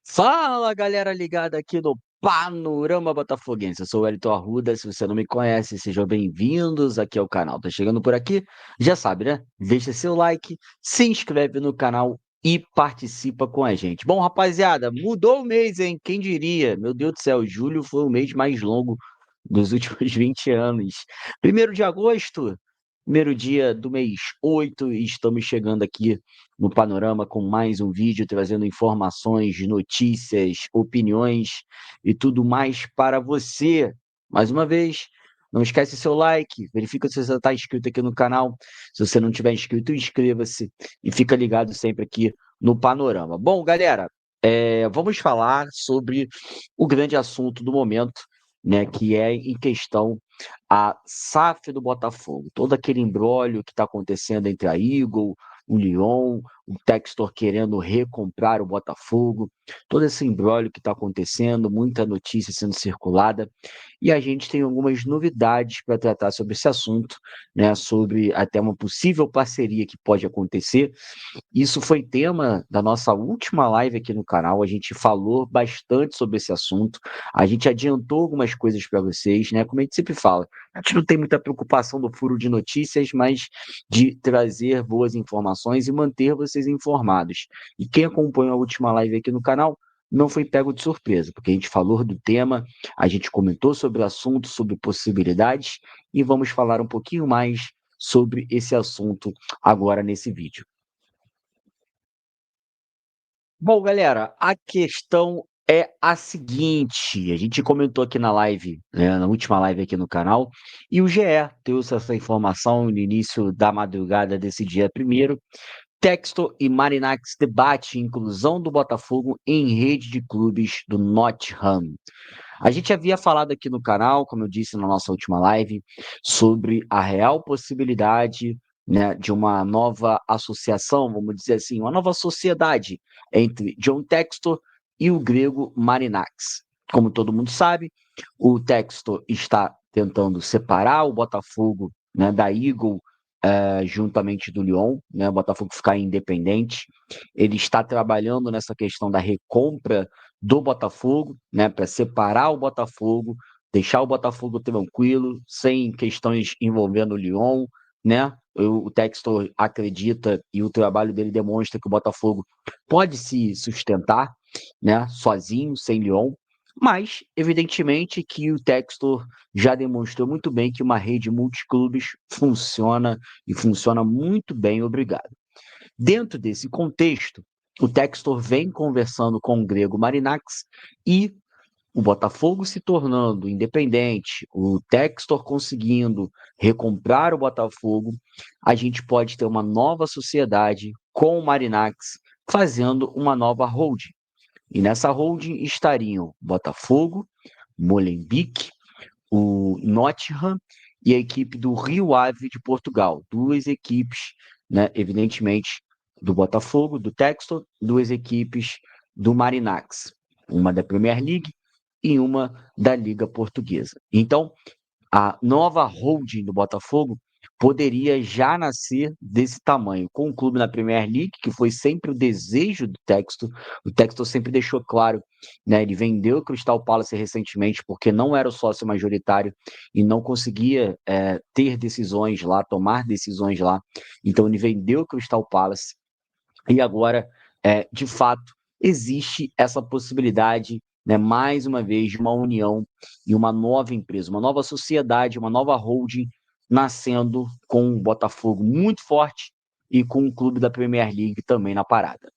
Fala, galera ligada aqui no Panorama Botafoguense. Eu sou o Wellington Arruda. Se você não me conhece, sejam bem-vindos aqui ao canal. Tá chegando por aqui? Já sabe, né? Deixa seu like, se inscreve no canal e participa com a gente. Bom, rapaziada, mudou o mês, hein? Quem diria? Meu Deus do céu, julho foi o mês mais longo dos últimos 20 anos. 1º de agosto, primeiro dia do mês 8, e estamos chegando aqui no Panorama com mais um vídeo trazendo informações, notícias, opiniões e tudo mais para você. Mais uma vez, não esquece seu like, verifica se você está inscrito aqui no canal. Se você não tiver inscrito, inscreva-se e fica ligado sempre aqui no Panorama. Bom, galera, vamos falar sobre o grande assunto do momento, né, que é em questão a SAF do Botafogo, todo aquele imbróglio que está acontecendo entre a Eagle, o Lyon, o Textor querendo recomprar o Botafogo, todo esse imbróglio que está acontecendo, muita notícia sendo circulada, e a gente tem algumas novidades para tratar sobre esse assunto, né, sobre até uma possível parceria que pode acontecer. Isso foi tema da nossa última live aqui no canal. A gente falou bastante sobre esse assunto. A gente adiantou algumas coisas para vocês, né? Como a gente sempre fala, a gente não tem muita preocupação do furo de notícias, mas de trazer boas informações e manter vocês informados. E quem acompanhou a última live aqui no canal não foi pego de surpresa, porque a gente falou do tema, a gente comentou sobre o assunto, sobre possibilidades, e vamos falar um pouquinho mais sobre esse assunto agora nesse vídeo. Bom, galera, a questão é a seguinte: a gente comentou aqui na live, né, na última live aqui no canal, e o GE trouxe essa informação no início da madrugada desse dia primeiro. Textor e Marinax debate inclusão do Botafogo em rede de clubes do Nottingham. A gente havia falado aqui no canal, como eu disse na nossa última live, sobre a real possibilidade, né, de uma nova associação, vamos dizer assim, uma nova sociedade entre John Textor e o grego Marinax. Como todo mundo sabe, o Textor está tentando separar o Botafogo, né, da Eagle, juntamente do Lyon, né, o Botafogo ficar independente. Ele está trabalhando nessa questão da recompra do Botafogo, né, para separar o Botafogo, deixar o Botafogo tranquilo, sem questões envolvendo o Lyon, né? O Textor acredita e o trabalho dele demonstra que o Botafogo pode se sustentar, né, sozinho, sem Lyon, mas evidentemente que o Textor já demonstrou muito bem que uma rede multiclubes funciona e funciona muito bem, obrigado. Dentro desse contexto, o Textor vem conversando com o grego Marinax e o Botafogo se tornando independente, o Textor conseguindo recomprar o Botafogo, a gente pode ter uma nova sociedade com o Marinax fazendo uma nova holding. E nessa holding estariam Botafogo, Molenbeek, o Nottingham e a equipe do Rio Ave de Portugal. Duas equipes, né, evidentemente, do Botafogo, do Textor, duas equipes do Marinax. Uma da Premier League e uma da Liga Portuguesa. Então, a nova holding do Botafogo poderia já nascer desse tamanho, com o clube na Premier League, que foi sempre o desejo do Textor. O Textor sempre deixou claro, né, ele vendeu o Crystal Palace recentemente porque não era o sócio majoritário e não conseguia ter decisões lá, tomar decisões lá. Então ele vendeu o Crystal Palace e agora, de fato, existe essa possibilidade, né, mais uma vez, de uma união e uma nova empresa, uma nova sociedade, uma nova holding nascendo com um Botafogo muito forte e com um clube da Premier League também na parada.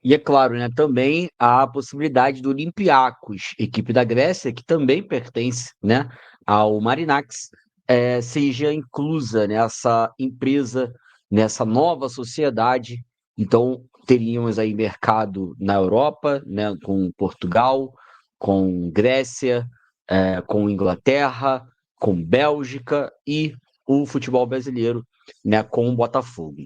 E é claro, né, também a possibilidade do Olympiacos, equipe da Grécia, que também pertence, né, ao Marinax, seja inclusa nessa empresa, nessa nova sociedade. Então, teríamos aí mercado na Europa, né, com Portugal, com Grécia, com Inglaterra, com Bélgica e o futebol brasileiro, né, com o Botafogo.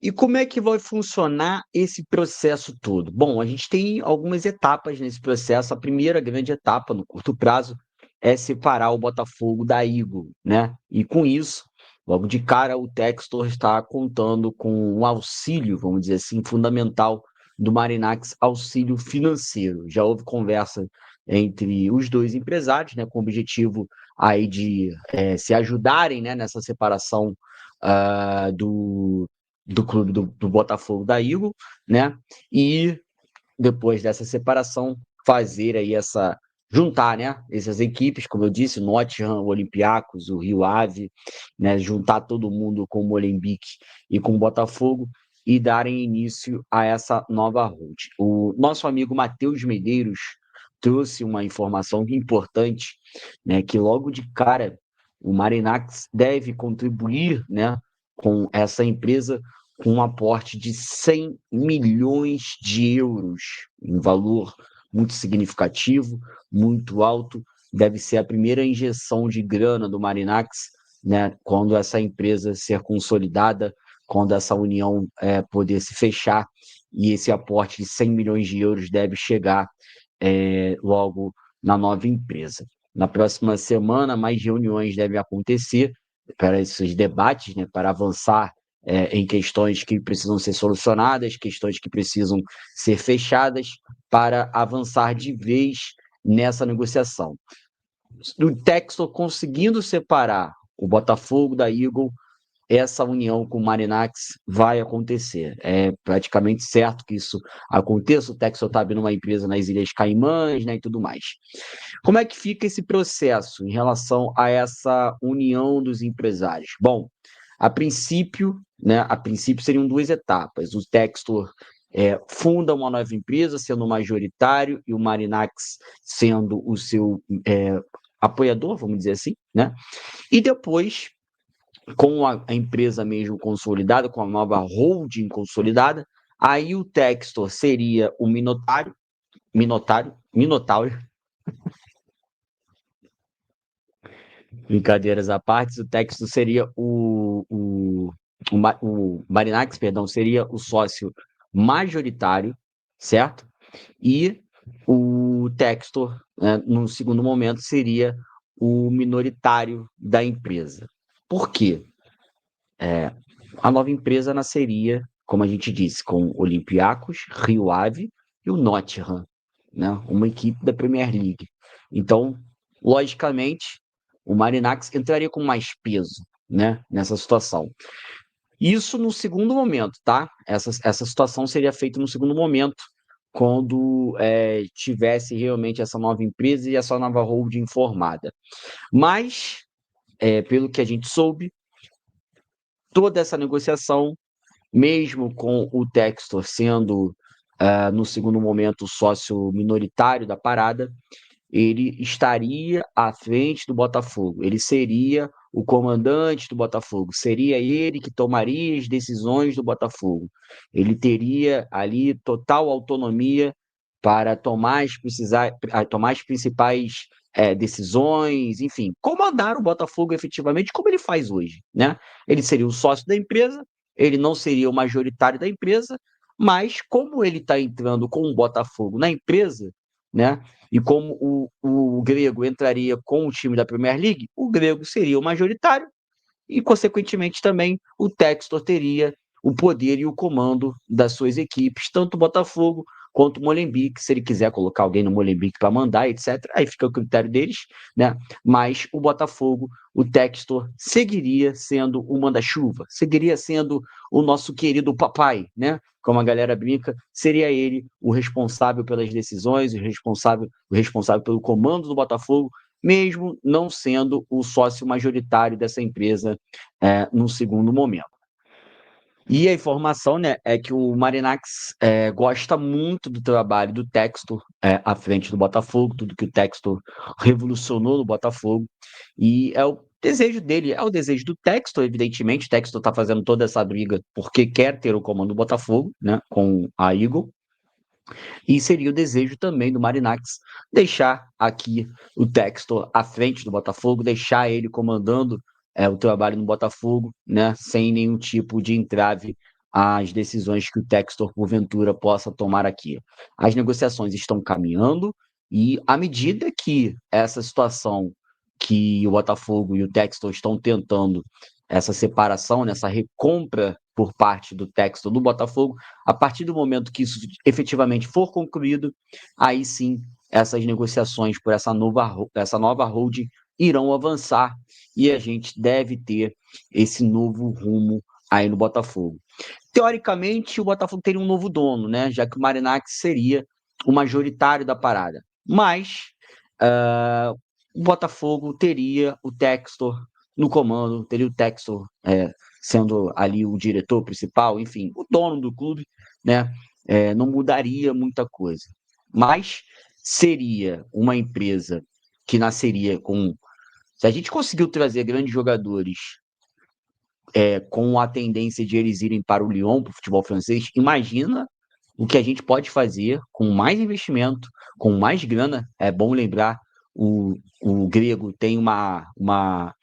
E como é que vai funcionar esse processo todo? Bom, a gente tem algumas etapas nesse processo. A primeira grande etapa, no curto prazo, é separar o Botafogo da Eagle, né? E com isso, Logo de cara, o Textor está contando com um auxílio, vamos dizer assim, fundamental do Marinax, auxílio financeiro. Já houve conversa entre os dois empresários, né, com o objetivo aí de se ajudarem, né, nessa separação do clube do Botafogo da Eagle, né? E depois dessa separação, fazer aí juntar, né, essas equipes, como eu disse, o Nottingham, o Olympiacos, o Rio Ave, né, juntar todo mundo com o Molenbeek e com o Botafogo e darem início a essa nova hold. O nosso amigo Matheus Medeiros trouxe uma informação importante, né, que logo de cara o Marinax deve contribuir, né, com essa empresa com um aporte de 100 milhões de euros, um valor muito significativo, muito alto. Deve ser a primeira injeção de grana do Marinax, né, quando essa empresa ser consolidada, quando essa união poder se fechar, e esse aporte de 100 milhões de euros deve chegar logo na nova empresa. Na próxima semana, mais reuniões devem acontecer para esses debates, né, para avançar em questões que precisam ser solucionadas, questões que precisam ser fechadas, para avançar de vez nessa negociação. O Textor conseguindo separar o Botafogo da Eagle, essa união com o Marinax vai acontecer. É praticamente certo que isso aconteça. O Textor está abrindo uma empresa nas Ilhas Caimãs, né, e tudo mais. Como é que fica esse processo em relação a essa união dos empresários? Bom, a princípio seriam duas etapas. O Textor funda uma nova empresa, sendo majoritário, e o Marinax sendo o seu apoiador, vamos dizer assim, né? E depois, com a empresa mesmo consolidada, com a nova holding consolidada, aí o Textor seria o Minotauro, brincadeiras à parte, o Texto seria o Marinax, perdão, seria o sócio majoritário, certo? E o Textor, né, no segundo momento, seria o minoritário da empresa. Por quê? A nova empresa nasceria, como a gente disse, com Olympiacos, Rio Ave e o Nottingham, né? Uma equipe da Premier League. Então, logicamente, o Marinax entraria com mais peso, né, nessa situação. Isso no segundo momento, tá? Essa situação seria feita no segundo momento, quando tivesse realmente essa nova empresa e essa nova holding formada. Mas, pelo que a gente soube, toda essa negociação, mesmo com o Textor sendo, no segundo momento, sócio minoritário da parada, ele estaria à frente do Botafogo. Ele seria o comandante do Botafogo. Seria ele que tomaria as decisões do Botafogo. Ele teria ali total autonomia para tomar as principais decisões, enfim, comandar o Botafogo efetivamente como ele faz hoje, né? Ele seria o sócio da empresa, ele não seria o majoritário da empresa, mas como ele está entrando com o Botafogo na empresa, né? E como o Grego entraria com o time da Premier League, o Grego seria o majoritário e, consequentemente, também o Textor teria o poder e o comando das suas equipes, tanto o Botafogo quanto o Molenbeek, se ele quiser colocar alguém no Molenbeek para mandar, etc. Aí fica o critério deles, né? Mas o Botafogo, o Textor, seguiria sendo o manda-chuva, seguiria sendo o nosso querido papai, né? Como a galera brinca, seria ele o responsável pelas decisões, o responsável pelo comando do Botafogo, mesmo não sendo o sócio majoritário dessa empresa no segundo momento. E a informação, né, é que o Marinax gosta muito do trabalho do Textor à frente do Botafogo, tudo que o Textor revolucionou no Botafogo, e é o desejo dele, é o desejo do Textor, evidentemente. O Textor está fazendo toda essa briga porque quer ter o comando do Botafogo, né, com a Eagle, e seria o desejo também do Marinax deixar aqui o Textor à frente do Botafogo, deixar ele comandando o trabalho no Botafogo, né, sem nenhum tipo de entrave às decisões que o Textor, porventura, possa tomar aqui. As negociações estão caminhando e, à medida que essa situação que o Botafogo e o Textor estão tentando essa separação, nessa recompra por parte do Textor do Botafogo, a partir do momento que isso efetivamente for concluído, aí sim essas negociações por essa nova holding irão avançar e a gente deve ter esse novo rumo aí no Botafogo. Teoricamente, o Botafogo teria um novo dono, né? Já que o Marinacci seria o majoritário da parada. Mas o Botafogo teria o Textor no comando, teria o Textor sendo ali o diretor principal, enfim, o dono do clube, né? Não mudaria muita coisa. Mas seria uma empresa que nasceria com. Se a gente conseguiu trazer grandes jogadores com a tendência de eles irem para o Lyon, para o futebol francês, imagina o que a gente pode fazer com mais investimento, com mais grana. É bom lembrar, o grego tem uma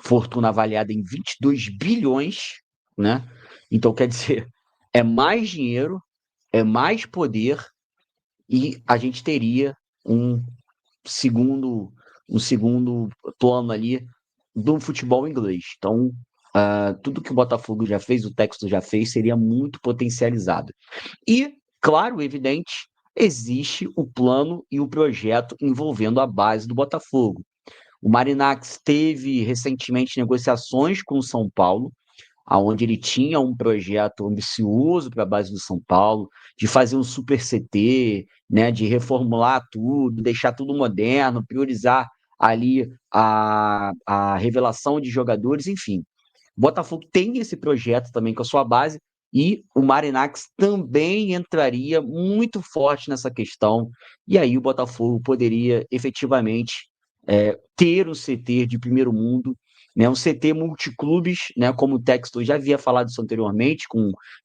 fortuna avaliada em 22 bilhões, né? Então, quer dizer, é mais dinheiro, é mais poder e a gente teria um segundo, um segundo plano ali do futebol inglês. Então, tudo que o Botafogo já fez, o Texto já fez, seria muito potencializado. E, claro, evidente, existe o plano e o projeto envolvendo a base do Botafogo. O Marinacci teve recentemente negociações com o São Paulo, aonde ele tinha um projeto ambicioso para a base do São Paulo, de fazer um super CT, né, de reformular tudo, deixar tudo moderno, priorizar ali a revelação de jogadores, enfim. O Botafogo tem esse projeto também com a sua base e o Marinacci também entraria muito forte nessa questão. E aí o Botafogo poderia efetivamente ter um CT de primeiro mundo, né, um CT multiclubes, né, como o Textor já havia falado isso anteriormente,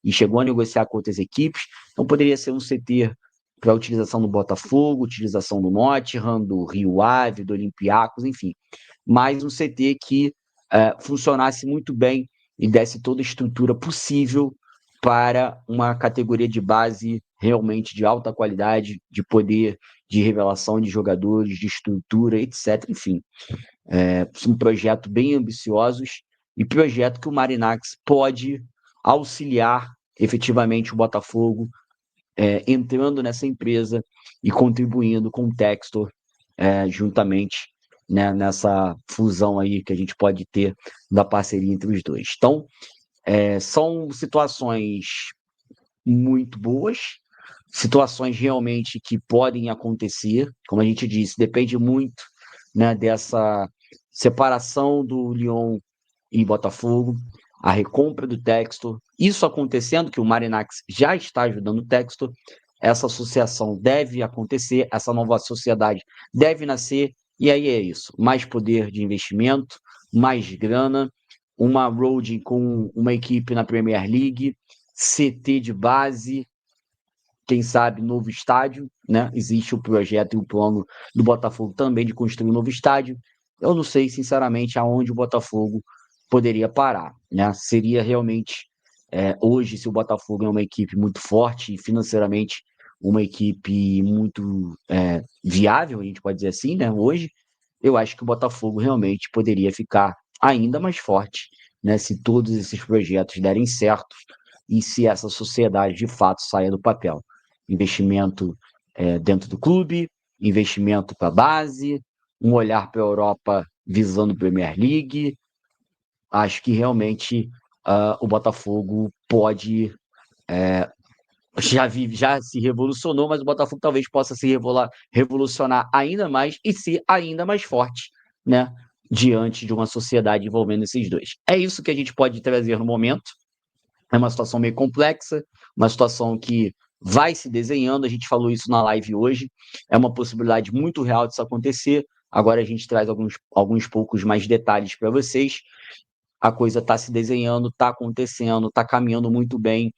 e chegou a negociar com outras equipes. Então poderia ser um CT para utilização do Botafogo, utilização do Nottingham, do Rio Ave, do Olympiacos, enfim. Mas um CT que funcionasse muito bem e desse toda a estrutura possível para uma categoria de base realmente de alta qualidade, de poder de revelação de jogadores, de estrutura, etc. Enfim, um projeto bem ambiciosos e projeto que o Marinacci pode auxiliar efetivamente o Botafogo entrando nessa empresa e contribuindo com o Textor juntamente, né, nessa fusão aí que a gente pode ter da parceria entre os dois. Então, são situações muito boas, situações realmente que podem acontecer, como a gente disse, depende muito, né, dessa separação do Lyon e Botafogo, a recompra do Textor, isso acontecendo, que o Marinacci já está ajudando o Textor, essa associação deve acontecer, essa nova sociedade deve nascer, e aí é isso, mais poder de investimento, mais grana, uma road com uma equipe na Premier League, CT de base, quem sabe novo estádio, né? Existe o projeto e o plano do Botafogo também de construir um novo estádio. Eu não sei, sinceramente, aonde o Botafogo poderia parar, né? Seria realmente, hoje, se o Botafogo é uma equipe muito forte e financeiramente uma equipe muito viável, a gente pode dizer assim, né? Hoje, eu acho que o Botafogo realmente poderia ficar ainda mais forte, né? Se todos esses projetos derem certo e se essa sociedade de fato saia do papel. Investimento dentro do clube, investimento para a base, um olhar para a Europa visando Premier League. Acho que realmente o Botafogo pode. Já se revolucionou, mas o Botafogo talvez possa se revolucionar ainda mais e ser ainda mais forte, né? Diante de uma sociedade envolvendo esses dois. É isso que a gente pode trazer no momento. É uma situação meio complexa, uma situação que vai se desenhando. A gente falou isso na live hoje. É uma possibilidade muito real disso acontecer. Agora a gente traz alguns poucos mais detalhes para vocês. A coisa está se desenhando, está acontecendo, está caminhando muito bem.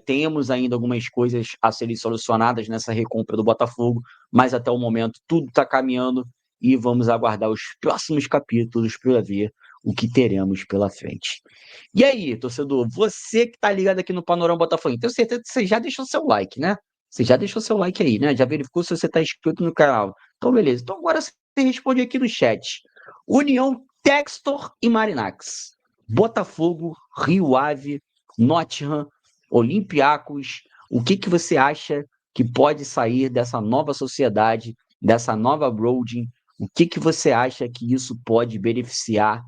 Temos ainda algumas coisas a serem solucionadas nessa recompra do Botafogo, mas até o momento tudo está caminhando e vamos aguardar os próximos capítulos para ver o que teremos pela frente. E aí, torcedor, você que tá ligado aqui no Panorama Botafogo, tenho certeza que você já deixou seu like, né? Você já deixou seu like aí, né? Já verificou se você tá inscrito no canal. Então, beleza. Então, agora você responde aqui no chat. União Textor e Marinacks, Botafogo, Rio Ave, Nottingham, Olympiacos. O que você acha que pode sair dessa nova sociedade, dessa nova Broading? O que você acha que isso pode beneficiar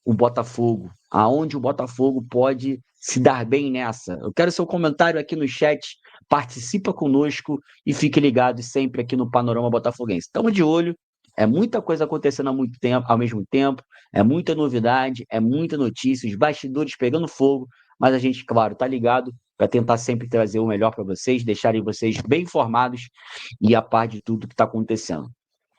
o Botafogo? Aonde o Botafogo pode se dar bem nessa? Eu quero seu comentário aqui no chat, participa conosco e fique ligado sempre aqui no Panorama Botafoguense. Estamos de olho, é muita coisa acontecendo ao mesmo tempo, é muita novidade, é muita notícia, os bastidores pegando fogo, mas a gente, claro, tá ligado para tentar sempre trazer o melhor para vocês, deixarem vocês bem informados e a par de tudo que está acontecendo.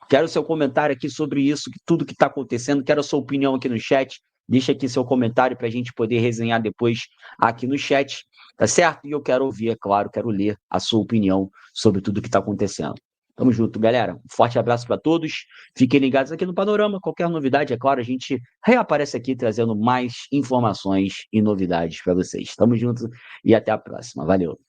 Quero seu comentário aqui sobre isso, tudo que está acontecendo. Quero a sua opinião aqui no chat. Deixa aqui seu comentário para a gente poder resenhar depois aqui no chat, tá certo? E eu quero ouvir, é claro, quero ler a sua opinião sobre tudo que está acontecendo. Tamo junto, galera. Um forte abraço para todos. Fiquem ligados aqui no Panorama. Qualquer novidade, é claro, a gente reaparece aqui trazendo mais informações e novidades para vocês. Tamo junto e até a próxima. Valeu.